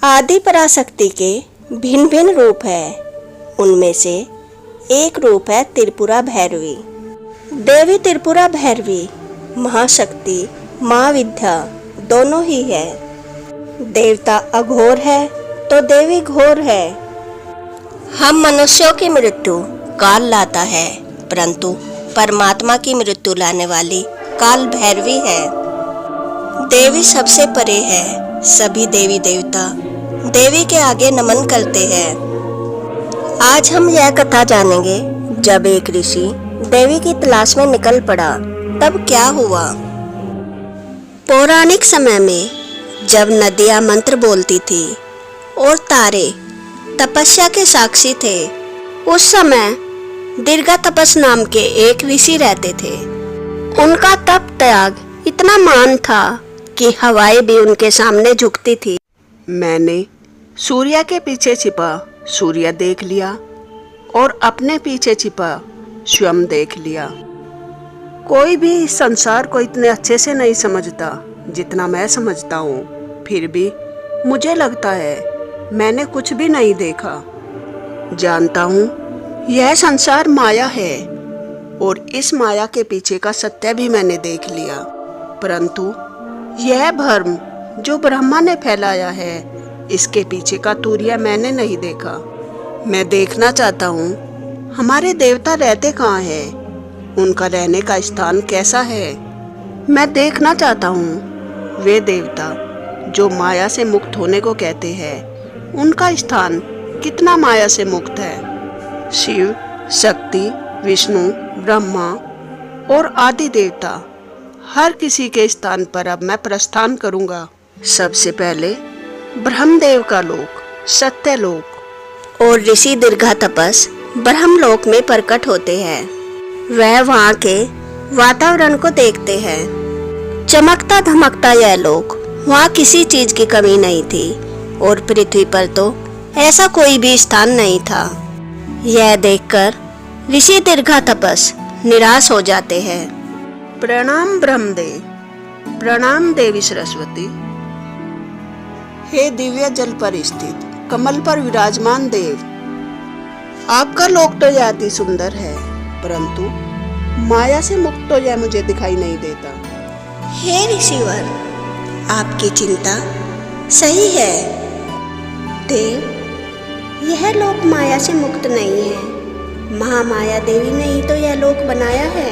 आदि पराशक्ति के भिन्न भिन्न रूप है। उनमें से एक रूप है त्रिपुरा भैरवी। देवी त्रिपुरा भैरवी महाशक्ति माँ विद्या दोनों ही है। देवता अघोर है तो देवी घोर है। हम मनुष्यों की मृत्यु काल लाता है, परंतु परमात्मा की मृत्यु लाने वाली काल भैरवी है। देवी सबसे परे है। सभी देवी देवता देवी के आगे नमन करते हैं। आज हम यह कथा जानेंगे, जब एक ऋषि देवी की तलाश में निकल पड़ा तब क्या हुआ। पौराणिक समय में जब नदियां मंत्र बोलती थी और तारे तपस्या के साक्षी थे, उस समय दीर्घा तपस नाम के एक ऋषि रहते थे। उनका तप त्याग इतना महान था कि हवाएं भी उनके सामने झुकती थी। मैंने सूर्य के पीछे छिपा सूर्य देख लिया और अपने पीछे छिपा स्वयं देख लिया। कोई भी इस संसार को इतने अच्छे से नहीं समझता जितना मैं समझता हूँ। फिर भी मुझे लगता है मैंने कुछ भी नहीं देखा। जानता हूँ यह संसार माया है और इस माया के पीछे का सत्य भी मैंने देख लिया, परंतु यह भ्रम जो ब्रह्मा ने फैलाया है, इसके पीछे का तूर्य मैंने नहीं देखा। मैं देखना चाहता हूँ हमारे देवता रहते कहाँ हैं, उनका रहने का स्थान कैसा है। मैं देखना चाहता हूँ वे देवता जो माया से मुक्त होने को कहते हैं, उनका स्थान कितना माया से मुक्त है। शिव, शक्ति, विष्णु, ब्रह्मा और आदि देवता हर किसी के स्थान पर अब मैं प्रस्थान करूंगा। सबसे पहले ब्रह्मदेव का लोक, सत्य लोक और ऋषि दीर्घा तपस ब्रह्मलोक में प्रकट होते हैं। वह वहाँ के वातावरण को देखते हैं। चमकता धमकता यह लोक, वहाँ किसी चीज की कमी नहीं थी और पृथ्वी पर तो ऐसा कोई भी स्थान नहीं था। यह देखकर ऋषि दीर्घा तपस निराश हो जाते हैं। प्रणाम ब्रह्मदेव, प्रणाम देवी सरस्वती। हे दिव्य जल पर स्थित कमल पर विराजमान देव, आपका लोक तो यह अति सुंदर है, परंतु माया से मुक्त तो यह मुझे दिखाई नहीं देता। हे ऋषिवर, आपकी चिंता सही है। देव, यह लोक माया से मुक्त नहीं है। महामाया देवी ने ही तो यह लोक बनाया है।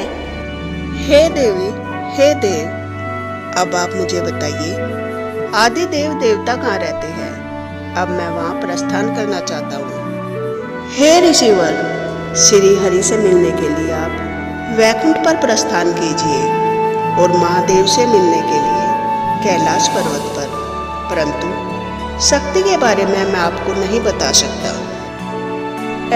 हे देवी, हे देव, अब आप मुझे बताइए आदि देव देवता कहाँ रहते हैं। अब मैं वहाँ प्रस्थान करना चाहता हूँ। हे ऋषिवर, श्री हरि से मिलने के लिए आप वैकुंठ पर प्रस्थान कीजिए और महादेव से मिलने के लिए कैलाश पर्वत पर, परंतु शक्ति के बारे में मैं आपको नहीं बता सकता।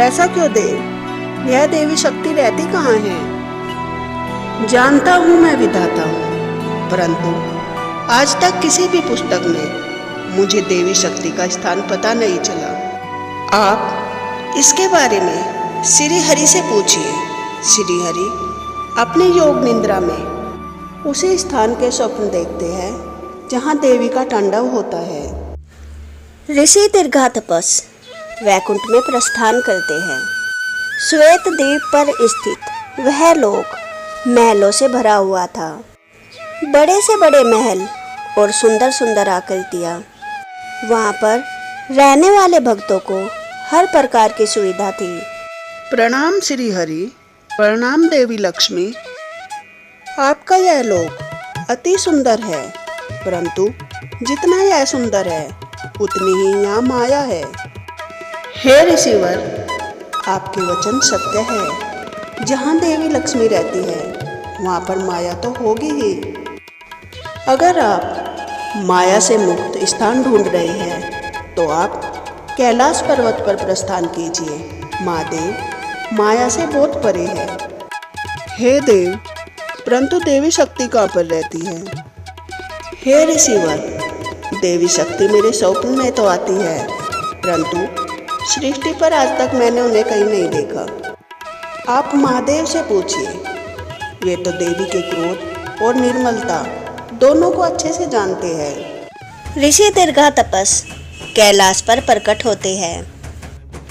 ऐसा क्यों देव? यह देवी शक्ति रहती कहाँ है? जानता हूँ मैं विधाता हूँ, परंतु आज तक किसी भी पुस्तक में मुझे देवी शक्ति का स्थान पता नहीं चला। आप इसके बारे में श्री हरि से पूछिए। श्री हरि अपने योग निद्रा में उसी स्थान के स्वप्न देखते हैं जहाँ देवी का तांडव होता है। ऋषि दीर्घा तपस वैकुंठ में प्रस्थान करते हैं। श्वेत द्वीप पर स्थित वह लोक महलों से भरा हुआ था। बड़े से बड़े महल और सुंदर सुंदर आकृतियाँ। वहाँ पर रहने वाले भक्तों को हर प्रकार की सुविधा थी। प्रणाम श्री हरि, प्रणाम देवी लक्ष्मी। आपका यह लोक अति सुंदर है, परंतु जितना यह सुंदर है उतनी ही यहाँ माया है। हे ऋषिवर, आपके वचन सत्य है। जहाँ देवी लक्ष्मी रहती है वहाँ पर माया तो होगी ही। अगर आप माया से मुक्त स्थान ढूंढ रहे हैं तो आप कैलाश पर्वत पर प्रस्थान कीजिए। महादेव माया से बहुत परे है। हे देव, परंतु देवी शक्ति कहाँ पर रहती है? हे ऋषिवर, देवी शक्ति मेरे स्वप्न में तो आती है, परंतु सृष्टि पर आज तक मैंने उन्हें कहीं नहीं देखा। आप महादेव से पूछिए, वे तो देवी के क्रोध और निर्मलता दोनों को अच्छे से जानते हैं। ऋषि दीर्घा तपस कैलाश पर प्रकट होते हैं।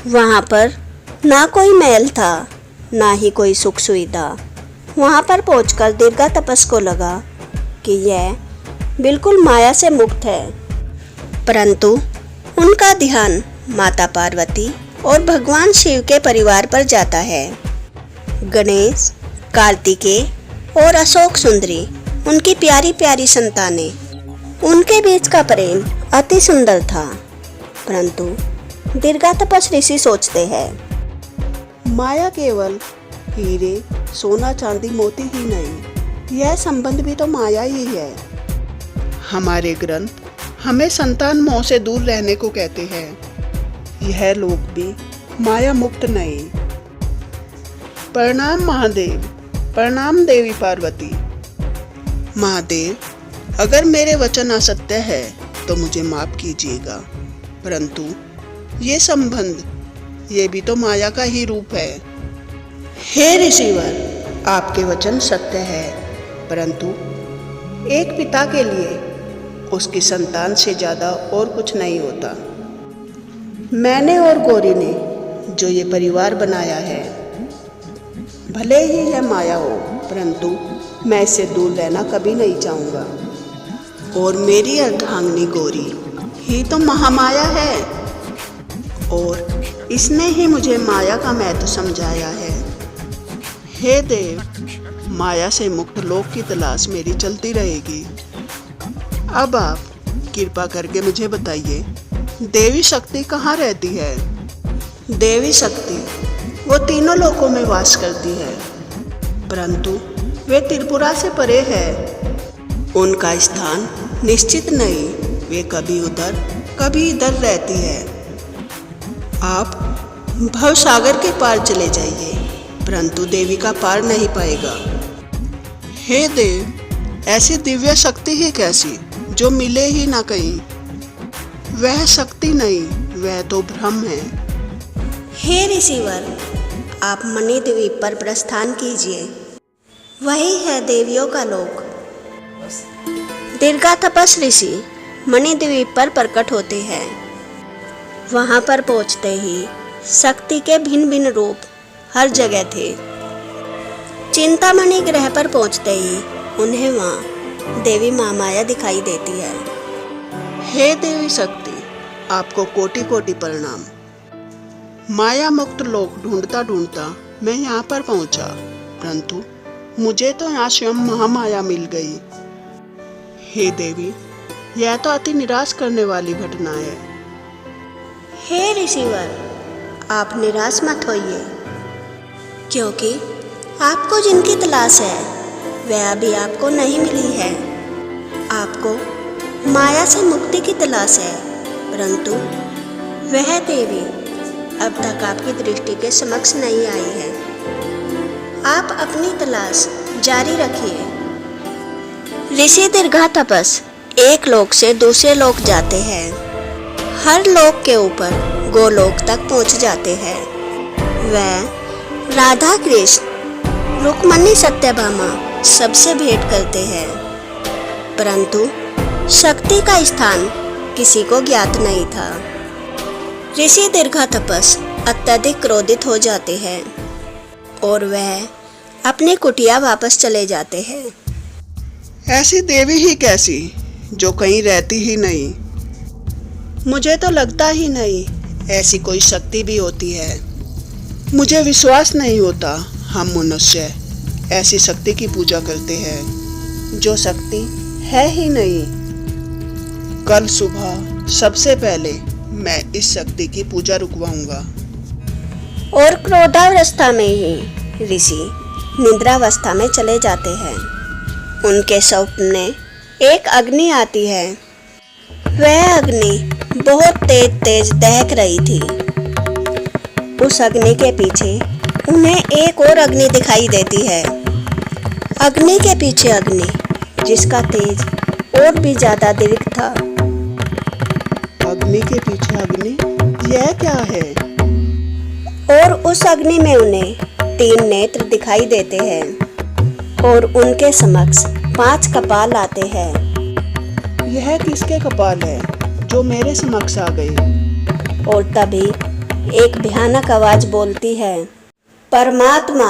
वहाँ पर ना कोई महल था, ना ही कोई सुख सुविधा। वहाँ पर पहुंचकर दीर्घा तपस को लगा कि यह बिल्कुल माया से मुक्त है, परंतु उनका ध्यान माता पार्वती और भगवान शिव के परिवार पर जाता है। गणेश, कार्तिकेय और अशोक सुंदरी उनकी प्यारी प्यारी संतानें। उनके बीच का प्रेम अति सुंदर था, परंतु दीर्घा तपस ऋषि सोचते हैं माया केवल हीरे, सोना, चांदी, मोती ही नहीं, यह संबंध भी तो माया ही है। हमारे ग्रंथ हमें संतान मोह से दूर रहने को कहते हैं। यह लोग भी माया मुक्त नहीं। प्रणाम महादेव, प्रणाम देवी पार्वती। महादेव, अगर मेरे वचन असत्य है तो मुझे माफ कीजिएगा, परंतु ये संबंध, ये भी तो माया का ही रूप है। हे ऋषिवर, आपके वचन सत्य है, परंतु एक पिता के लिए उसकी संतान से ज़्यादा और कुछ नहीं होता। मैंने और गौरी ने जो ये परिवार बनाया है, भले ही यह माया हो, परंतु मैं इससे दूर रहना कभी नहीं चाहूँगा। और मेरी अर्धांगिनी गौरी ही तो महामाया है, और इसने ही मुझे माया का महत्व समझाया है। हे देव, माया से मुक्त लोक की तलाश मेरी चलती रहेगी। अब आप कृपा करके मुझे बताइए, देवी शक्ति कहाँ रहती है? देवी शक्ति वो तीनों लोकों में वास करती है, परंतु वे त्रिपुरा से परे है। उनका स्थान निश्चित नहीं, वे कभी उधर कभी इधर रहती है। आप भवसागर के पार चले जाइए, परंतु देवी का पार नहीं पाएगा। हे देव, ऐसी दिव्य शक्ति ही कैसी जो मिले ही ना कहीं? वह शक्ति नहीं, वह तो भ्रम है। हे ऋषिवर, आप मणिद्वीप पर प्रस्थान कीजिए, वही है देवियों का लोक। दीर्घा तपस ऋषि मणिद्वीप पर प्रकट होते हैं। वहां पर पहुंचते ही शक्ति के भिन्न भिन्न रूप हर जगह थे। चिंतामणि ग्रह पर पहुंचते ही उन्हें वहां देवी महामाया दिखाई देती है। हे देवी शक्ति, आपको कोटि कोटि प्रणाम। माया मुक्त लोक ढूंढता ढूंढता मैं यहाँ पर पहुँचा, परंतु मुझे तो यहाँ स्वयं महामाया मिल गई। हे देवी, यह तो अति निराश करने वाली घटना है। हे ऋषिवर, आप निराश मत होइए, क्योंकि आपको जिनकी तलाश है वह अभी आपको नहीं मिली है। आपको माया से मुक्ति की तलाश है, परंतु वह देवी अब तक आपकी दृष्टि के समक्ष नहीं आई है। आप अपनी तलाश जारी रखिए। ऋषि दीर्घा तपस एक लोक से दूसरे लोक जाते हैं। हर लोक के ऊपर गोलोक तक पहुंच जाते हैं। वह राधा कृष्ण, रुक्मणी, सत्यभामा सबसे भेंट करते हैं, परंतु शक्ति का स्थान किसी को ज्ञात नहीं था। ऋषि दीर्घा तपस अत्यधिक क्रोधित हो जाते हैं और वह अपनी कुटिया वापस चले जाते हैं। ऐसी देवी ही कैसी जो कहीं रहती ही नहीं? मुझे तो लगता ही नहीं ऐसी कोई शक्ति भी होती है। मुझे विश्वास नहीं होता हम मनुष्य ऐसी शक्ति की पूजा करते हैं जो शक्ति है ही नहीं। कल सुबह सबसे पहले मैं इस शक्ति की पूजा रुकवाऊंगा। और क्रोधावस्था में ही ऋषि निद्रावस्था में चले जाते हैं। उनके स्वप्न में एक अग्नि आती है। वह अग्नि बहुत तेज तेज दहक रही थी। उस अग्नि के पीछे उन्हें एक और अग्नि दिखाई देती है। अग्नि के पीछे अग्नि, जिसका तेज और भी ज्यादा दीर्घ था। अग्नि के पीछे अग्नि, यह क्या है? और उस अग्नि में उन्हें 3 नेत्र दिखाई देते हैं और उनके समक्ष 5 कपाल आते हैं। यह किसके कपाल है? जो मेरे समक्ष आ गए। और तभी एक भयानक आवाज बोलती है, परमात्मा,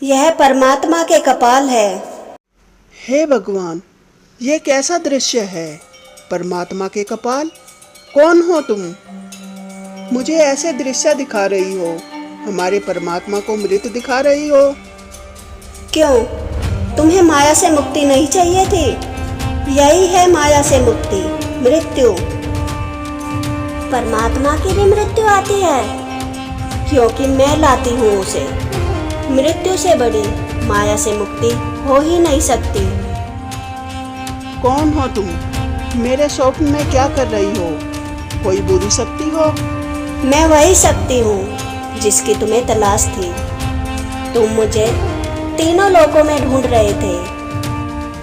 यह परमात्मा के कपाल है। हे भगवान, ये कैसा दृश्य है? परमात्मा के कपाल? कौन हो तुम? मुझे ऐसे दृश्य दिखा रही हो, हमारे परमात्मा को मृत दिखा रही हो। क्यों, तुम्हें माया से मुक्ति नहीं चाहिए थी? यही है माया से मुक्ति, मृत्यु। परमात्मा की भी मृत्यु आती है, क्योंकि मैं लाती हूँ उसे। मृत्यु से बड़ी माया से मुक्ति हो ही नहीं सकती। कौन हो तुम? मेरे स्वप्न में क्या कर रही हो? कोई बुरी शक्ति हो? मैं वही शक्ति हूँ जिसकी तुम्हें तलाश थी। तुम मुझे तीनों लोकों में ढूंढ रहे थे,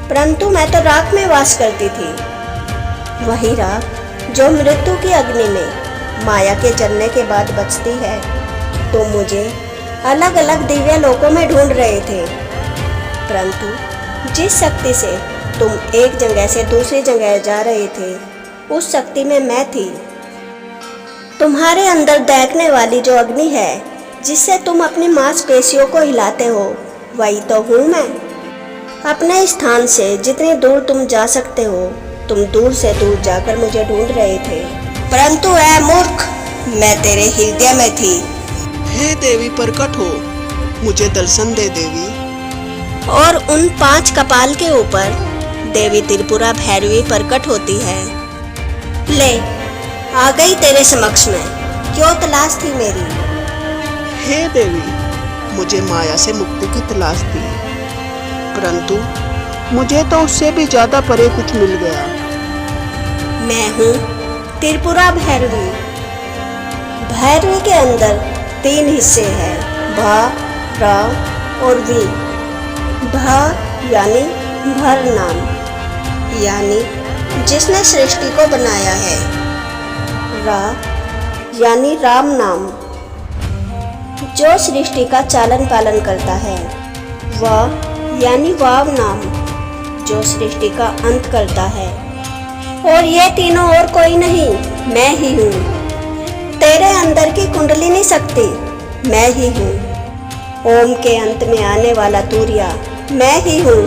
परंतु मैं तो राख में वास करती थी। वही राख जो मृत्यु की अग्नि में माया के जलने के बाद बचती है। तुम मुझे अलग अलग दिव्य लोकों में ढूंढ रहे थे, परंतु जिस शक्ति से तुम एक जगह से दूसरी जगह जा रहे थे, उस शक्ति में मैं थी। तुम्हारे अंदर दहकने वाली जो अग्नि है, जिससे तुम अपनी मांसपेशियों को हिलाते हो, वही तो हूँ मैं। अपने स्थान से जितनी दूर तुम जा सकते हो, तुम दूर से दूर जाकर मुझे ढूंढ रहे थे, परंतु ऐ मूर्ख, मैं तेरे हृदय में थी। हे देवी, प्रकट हो, मुझे दर्शन दे देवी। और उन 5 कपाल के ऊपर देवी त्रिपुरा भैरवी प्रकट होती है। ले, आ गई तेरे समक्ष में। क्यों तलाश थी मेरी? हे देवी, मुझे माया से मुक्ति की तलाश थी, परंतु मुझे तो उससे भी ज्यादा परे कुछ मिल गया। मैं हूँ त्रिपुरा भैरवी। भैरवी के अंदर 3 हिस्से हैं, भा, रा और वी। भा यानी भर नाम, यानी जिसने सृष्टि को बनाया है। रा यानी राम नाम, जो सृष्टि का चालन पालन करता है। वा यानी वाव नाम, जो सृष्टि का अंत करता है। और ये तीनों और कोई नहीं, मैं ही हूँ। तेरे अंदर की कुंडलिनी शक्ति मैं ही हूँ। ओम के अंत में आने वाला तूर्या मैं ही हूँ।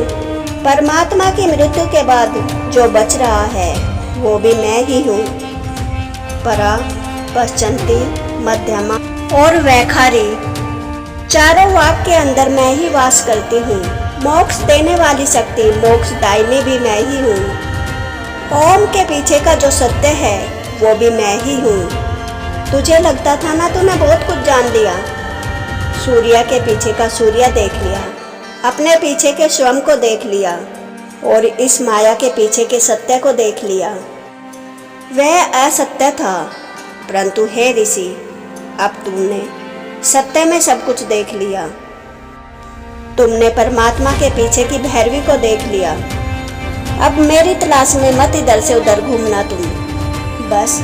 परमात्मा की मृत्यु के बाद जो बच रहा है, वो भी मैं ही हूँ। परा, पश्चंती, मध्यमा और वैखारी, चारों वाक के अंदर मैं ही वास करती हूँ। मोक्ष देने वाली शक्ति, मोक्षदायिनी भी मैं ही हूँ। ओम के पीछे का जो सत्य है, वो भी मैं ही हूँ। तुझे लगता था ना तूने बहुत कुछ जान लिया। सूर्य के पीछे का सूर्य देख लिया, अपने पीछे के स्वयं को देख लिया, और इस माया के पीछे के सत्य को देख लिया। वह असत्य था, परंतु हे ऋषि, अब तुमने सत्य में सब कुछ देख लिया। तुमने परमात्मा के पीछे की भैरवी को देख लिया। अब मेरी तलाश में मत इधर से उधर घूमना तुम, बस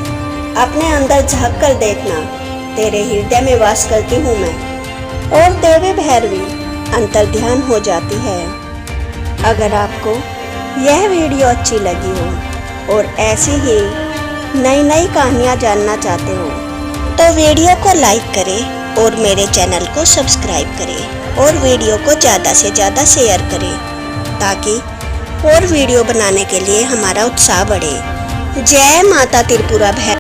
अपने अंदर झांक कर देखना। तेरे हृदय में वास करती हूँ मैं। और देवी भैरवी अंतर ध्यान हो जाती है। अगर आपको यह वीडियो अच्छी लगी हो और ऐसी ही नई नई कहानियाँ जानना चाहते हो, तो वीडियो को लाइक करें और मेरे चैनल को सब्सक्राइब करें और वीडियो को ज़्यादा से ज़्यादा शेयर करें, ताकि और वीडियो बनाने के लिए हमारा उत्साह बढ़े। जय माता त्रिपुरा भैरवी।